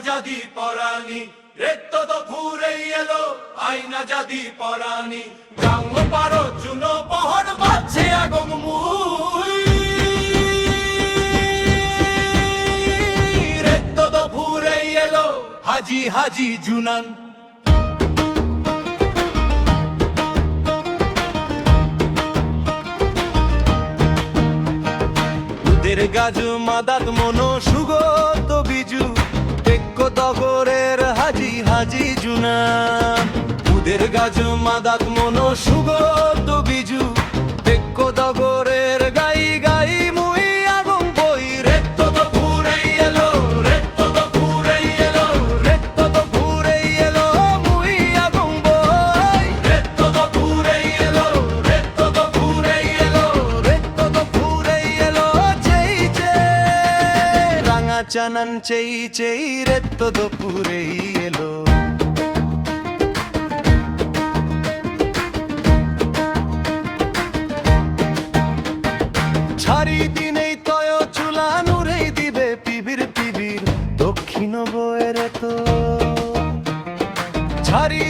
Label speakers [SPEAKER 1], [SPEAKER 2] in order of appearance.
[SPEAKER 1] জাদি পরানি রেত্তো তো ফুরেই এলো আইনা জাদি পরানি গাঙ্গ পারো চুনো পহর বাজছে আগম মুই রেত্তো তো ফুরেই এলো হাজি হাজি জুনান গাজু মাদাত মনো সুগত বিজু টেক্কো তগরের হাজি হাজি জুনা উদের গাজু মাদাত মনো সুগত বিজু টেক্কো তগরের গাই গাই মুই আগম বই রেত্তো তো ফুরেই এলো রেত্তো তো ফুরেই এলো রেত্তো তো ফুরেই এলো মুই আগম বই রেত্তো তো ফুরেই এলো রেত্তো তো ফুরেই এলো রেত্তো তো ফুরেই এলো চানান চেই চেই রেত্তো দুপুরেই এলো ছাড়ি দিনেই তয় চুলা নুরেই দিবে পিবির পিবির দক্ষিণ বয়ের তো ছাড়ি